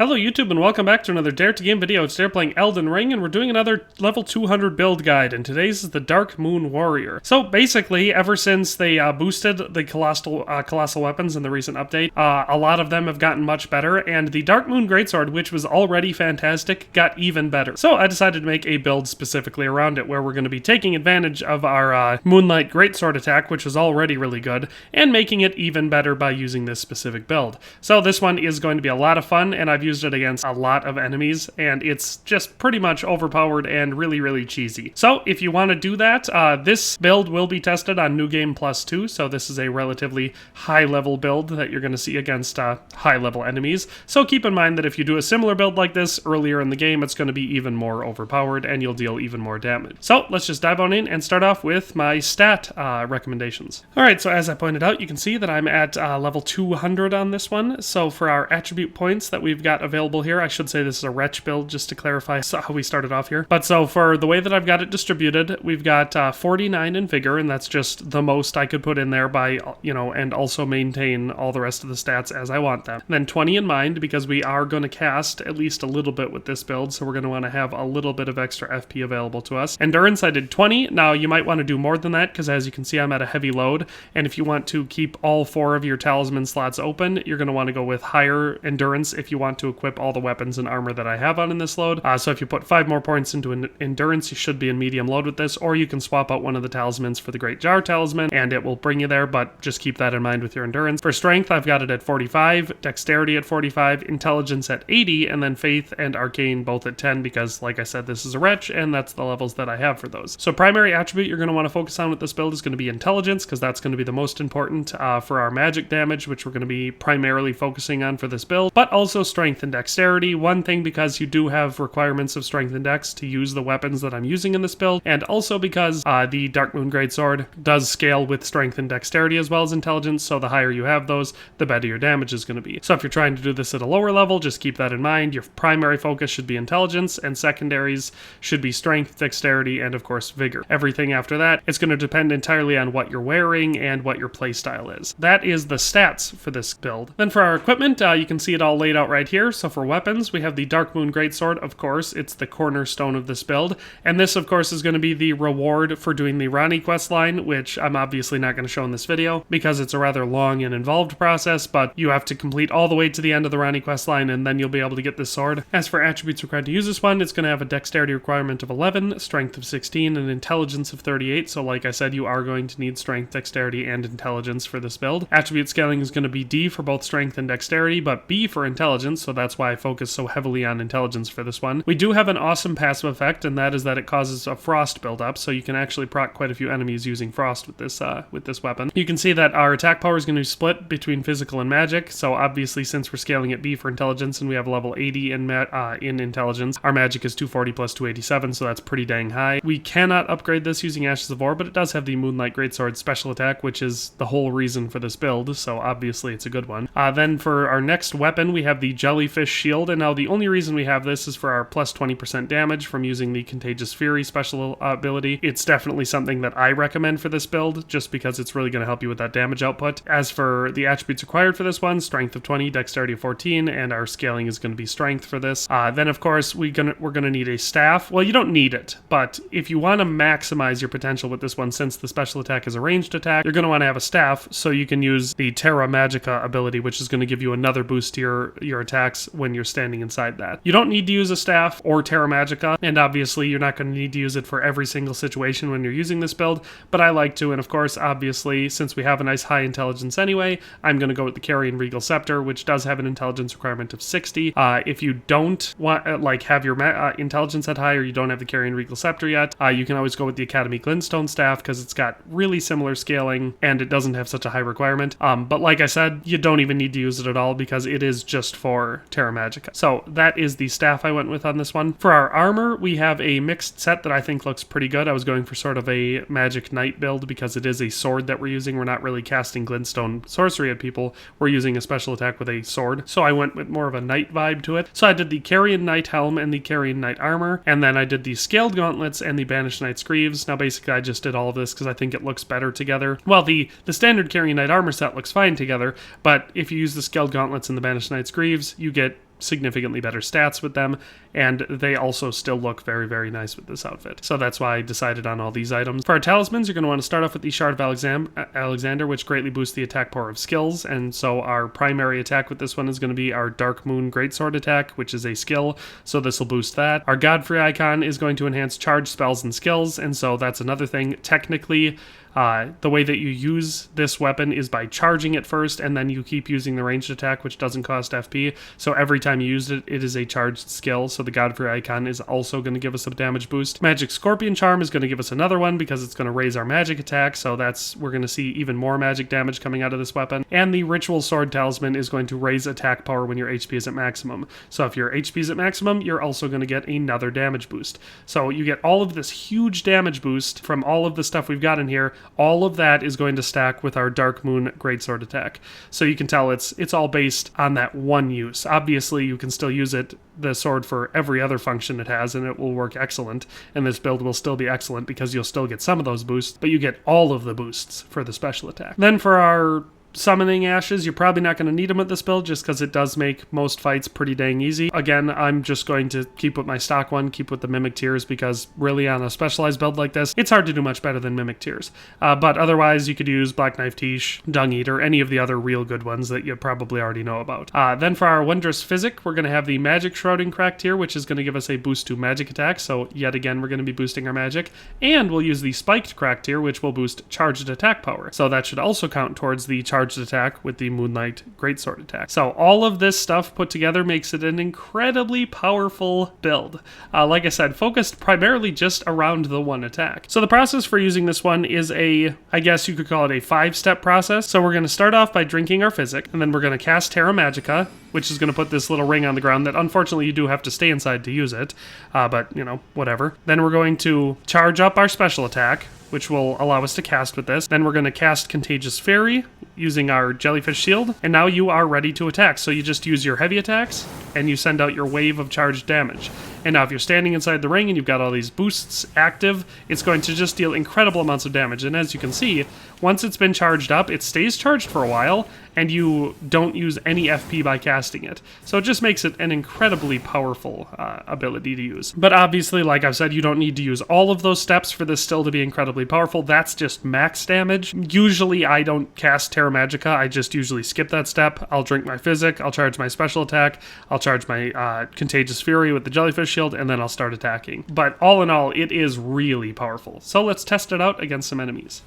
Hello YouTube and welcome back to another Dare to Game video. Today we're playing Elden Ring and we're doing another level 200 build guide, and today's is the Dark Moon Warrior. So basically, ever since they boosted the colossal weapons in the recent update, a lot of them have gotten much better, and the Dark Moon Greatsword, which was already fantastic, got even better. So I decided to make a build specifically around it, where we're going to be taking advantage of our Moonlight Greatsword attack, which was already really good, and making it even better by using this specific build. So this one is going to be a lot of fun, and I've used it against a lot of enemies, and it's just pretty much overpowered and really cheesy. So if you want to do that, this build will be tested on New Game Plus 2, so this is a relatively high level build that you're going to see against high level enemies. So keep in mind that if you do a similar build like this earlier in the game, it's going to be even more overpowered and you'll deal even more damage. So let's just dive on in and start off with my stat recommendations. Alright, so as I pointed out, you can see that I'm at level 200 on this one. So for our attribute points that we've got available here, I should say this is a wretch build just to clarify how we started off here. But so for the way that I've got it distributed, we've got 49 in vigor, and that's just the most I could put in there by, and also maintain all the rest of the stats as I want them. And then 20 in mind, because we are going to cast at least a little bit with this build, so we're going to want to have a little bit of extra FP available to us. Endurance, I did 20. Now you might want to do more than that, because as you can see, I'm at a heavy load, and if you want to keep all 4 of your talisman slots open, you're going to want to go with higher endurance if you want to equip all the weapons and armor that I have on in this load. So if you put 5 more points into endurance, you should be in medium load with this, or you can swap out one of the talismans for the Great Jar talisman, and it will bring you there, but just keep that in mind with your endurance. For strength, I've got it at 45, dexterity at 45, intelligence at 80, and then faith and arcane both at 10, because like I said, this is a wretch, and that's the levels that I have for those. So primary attribute you're going to want to focus on with this build is going to be intelligence, because that's going to be the most important for our magic damage, which we're going to be primarily focusing on for this build, but also strength and dexterity. One thing, because you do have requirements of strength and dex to use the weapons that I'm using in this build, and also because the Dark Moon Greatsword does scale with strength and dexterity as well as intelligence, so the higher you have those, the better your damage is going to be. So if you're trying to do this at a lower level, just keep that in mind. Your primary focus should be intelligence, and secondaries should be strength, dexterity, and of course vigor. Everything after that, it's going to depend entirely on what you're wearing and what your playstyle is. That is the stats for this build. Then for our equipment, you can see it all laid out right here. So for weapons, we have the Dark Moon Greatsword, of course. It's the cornerstone of this build. And this, of course, is going to be the reward for doing the Ranni questline, which I'm obviously not going to show in this video because it's a rather long and involved process, but you have to complete all the way to the end of the Ranni questline and then you'll be able to get this sword. As for attributes required to use this one, it's going to have a dexterity requirement of 11, strength of 16, and intelligence of 38. So like I said, you are going to need strength, dexterity, and intelligence for this build. Attribute scaling is going to be D for both strength and dexterity, but B for intelligence, so that's why I focus so heavily on intelligence for this one. We do have an awesome passive effect, and that is that it causes a frost buildup, so you can actually proc quite a few enemies using frost with this weapon. You can see that our attack power is going to be split between physical and magic, so obviously since we're scaling at B for intelligence and we have level 80 in intelligence, our magic is 240 plus 287, so that's pretty dang high. We cannot upgrade this using Ashes of War, but it does have the Moonlight Greatsword special attack, which is the whole reason for this build, so obviously it's a good one. Then for our next weapon, we have the Jellyfish Shield, and now the only reason we have this is for our plus 20% damage from using the Contagious Fury special ability. It's definitely something that I recommend for this build, just because it's really going to help you with that damage output. As for the attributes required for this one, strength of 20, dexterity of 14, and our scaling is going to be strength for this. Then of course we're going to need a staff. Well, you don't need it, but if you want to maximize your potential with this one, since the special attack is a ranged attack, you're going to want to have a staff so you can use the Terra Magica ability, which is going to give you another boost to your attacks when you're standing inside that. You don't need to use a staff or Terra Magica, and obviously you're not going to need to use it for every single situation when you're using this build, but I like to, and of course, obviously, since we have a nice high intelligence anyway, I'm going to go with the Carian Regal Scepter, which does have an intelligence requirement of 60. If you don't want, have your intelligence at high, or you don't have the Carian Regal Scepter yet, you can always go with the Academy Glintstone Staff, because it's got really similar scaling, and it doesn't have such a high requirement. But like I said, you don't even need to use it at all, because it is just for Terra Magica. So that is the staff I went with on this one. For our armor, we have a mixed set that I think looks pretty good. I was going for sort of a Magic Knight build, because it is a sword that we're using. We're not really casting Glintstone sorcery at people. We're using a special attack with a sword. So I went with more of a knight vibe to it. So I did the Carian Knight Helm and the Carian Knight Armor, and then I did the Scaled Gauntlets and the Banished Knight's Greaves. Now basically I just did all of this because I think it looks better together. Well, the standard Carian Knight Armor set looks fine together, but if you use the Scaled Gauntlets and the Banished Knight's Greaves, you get significantly better stats with them, and they also still look very, very nice with this outfit. So that's why I decided on all these items. For our talismans, you're going to want to start off with the Shard of Alexander, which greatly boosts the attack power of skills, and so our primary attack with this one is going to be our Dark Moon Greatsword attack, which is a skill, so this will boost that. Our Godfrey icon is going to enhance charge spells and skills, and so that's another thing. Technically, the way that you use this weapon is by charging it first, and then you keep using the ranged attack, which doesn't cost FP. So every time you use it, it is a charged skill. So the Godfrey icon is also going to give us a damage boost. Magic Scorpion Charm is going to give us another one because it's going to raise our magic attack. So we're going to see even more magic damage coming out of this weapon. And the Ritual Sword Talisman is going to raise attack power when your HP is at maximum. So if your HP is at maximum, you're also going to get another damage boost. So you get all of this huge damage boost from all of the stuff we've got in here. All of that is going to stack with our Dark Moon Greatsword attack. So you can tell it's all based on that one use. Obviously, you can still use the sword for every other function it has, and it will work excellent. And this build will still be excellent because you'll still get some of those boosts, but you get all of the boosts for the special attack. Then for our Summoning Ashes, you're probably not going to need them with this build just because it does make most fights pretty dang easy. Again, I'm just going to keep with my stock one, keep with the Mimic Tears, because really on a specialized build like this, it's hard to do much better than Mimic Tears. But otherwise, you could use Black Knife Tiche, Dung Eater, any of the other real good ones that you probably already know about. Then for our Wondrous Physic, we're going to have the Magic Shrouding Cracked here, which is going to give us a boost to magic attack, so yet again, we're going to be boosting our magic. And we'll use the Spiked Cracked here, which will boost charged attack power. So that should also count towards the charged attack with the Moonlight Greatsword attack. So all of this stuff put together makes it an incredibly powerful build. Like I said, focused primarily just around the one attack. So the process for using this one is I guess you could call it a 5-step process. So we're going to start off by drinking our Physic, and then we're going to cast Terra Magica, which is going to put this little ring on the ground that unfortunately you do have to stay inside to use it, but you know, whatever. Then we're going to charge up our special attack, which will allow us to cast with this. Then we're going to cast Contagious Fairy using our Jellyfish Shield, and now you are ready to attack. So you just use your heavy attacks, and you send out your wave of charged damage. And now if you're standing inside the ring and you've got all these boosts active, it's going to just deal incredible amounts of damage. And as you can see, once it's been charged up, it stays charged for a while, and you don't use any FP by casting it. So it just makes it an incredibly powerful ability to use. But obviously, like I've said, you don't need to use all of those steps for this still to be incredibly powerful. That's just max damage. Usually I don't cast Terra Magica, I just usually skip that step. I'll drink my Physic, I'll charge my special attack, I'll charge my Contagious Fury with the Jellyfish Shield, and then I'll start attacking. But all in all, it is really powerful. So let's test it out against some enemies.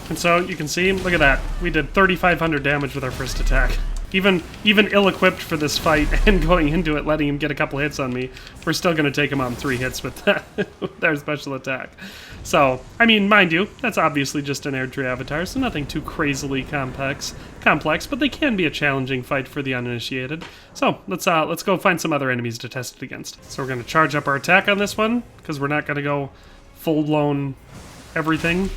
And so you can see, look at that. We did 3,500 damage with our first attack. Even ill-equipped for this fight and going into it, letting him get a couple hits on me, we're still going to take him on 3 hits with our special attack. So, I mean, mind you, that's obviously just an Erdtree avatar, so nothing too crazily complex, but they can be a challenging fight for the uninitiated. So, let's go find some other enemies to test it against. So we're going to charge up our attack on this one, because we're not going to go full-blown everything.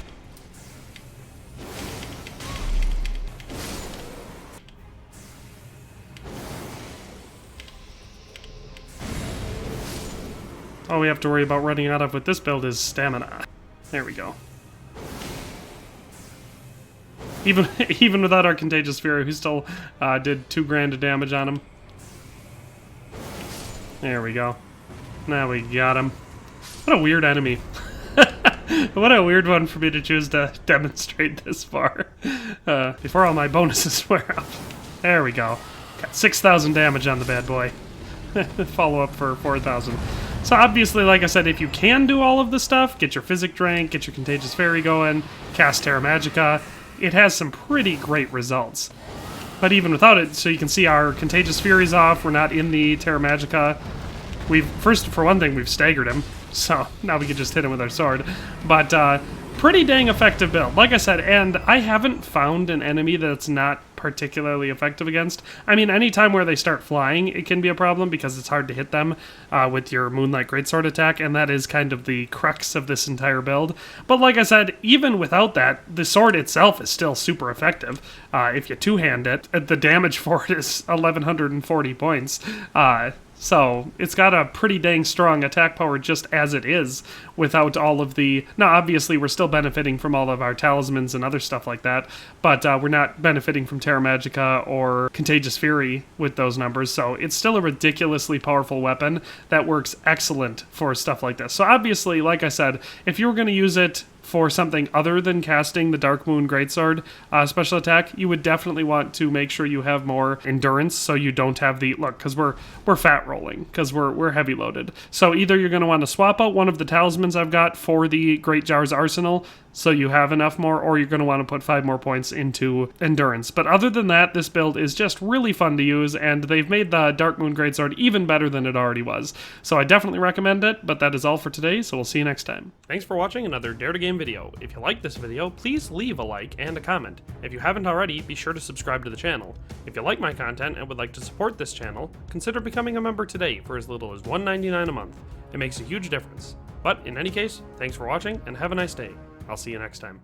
All we have to worry about running out of with this build is stamina. There we go. Even without our Contagious Fury, we still did 2 grand of damage on him. There we go. Now we got him. What a weird enemy. What a weird one for me to choose to demonstrate this far. Before all my bonuses wear off. There we go. Got 6,000 damage on the bad boy. Follow up for 4,000. So obviously, like I said, if you can do all of the stuff, get your Physic Drink, get your Contagious Fairy going, cast Terra Magica, it has some pretty great results. But even without it, so you can see our Contagious Fury's off, we're not in the Terra Magica. For one thing, we've staggered him, so now we can just hit him with our sword. But pretty dang effective build, like I said, and I haven't found an enemy that's not particularly effective against. I mean, anytime where they start flying, it can be a problem because it's hard to hit them with your Moonlight Greatsword attack, and that is kind of the crux of this entire build. But like I said, even without that, the sword itself is still super effective. If you two-hand it, the damage for it is 1,140 points. So it's got a pretty dang strong attack power just as it is, without all of the... Now, obviously, we're still benefiting from all of our talismans and other stuff like that, but we're not benefiting from Terra Magica or Contagious Fury with those numbers, so it's still a ridiculously powerful weapon that works excellent for stuff like this. So obviously, like I said, if you were going to use it for something other than casting the Dark Moon Greatsword special attack, you would definitely want to make sure you have more endurance so you don't have the... Look, because we're fat rolling, because we're heavy loaded. So either you're going to want to swap out one of the talismans I've got for the Great Jar's Arsenal, so you have enough more, or you're going to want to put 5 more points into endurance. But other than that, this build is just really fun to use, and they've made the Dark Moon Greatsword even better than it already was. So I definitely recommend it, but that is all for today, so we'll see you next time. Thanks for watching another Dare to Game video. If you liked this video, please leave a like and a comment. If you haven't already, be sure to subscribe to the channel. If you like my content and would like to support this channel, consider becoming a member today for as little as $1.99 a month. It makes a huge difference. But in any case, thanks for watching and have a nice day. I'll see you next time.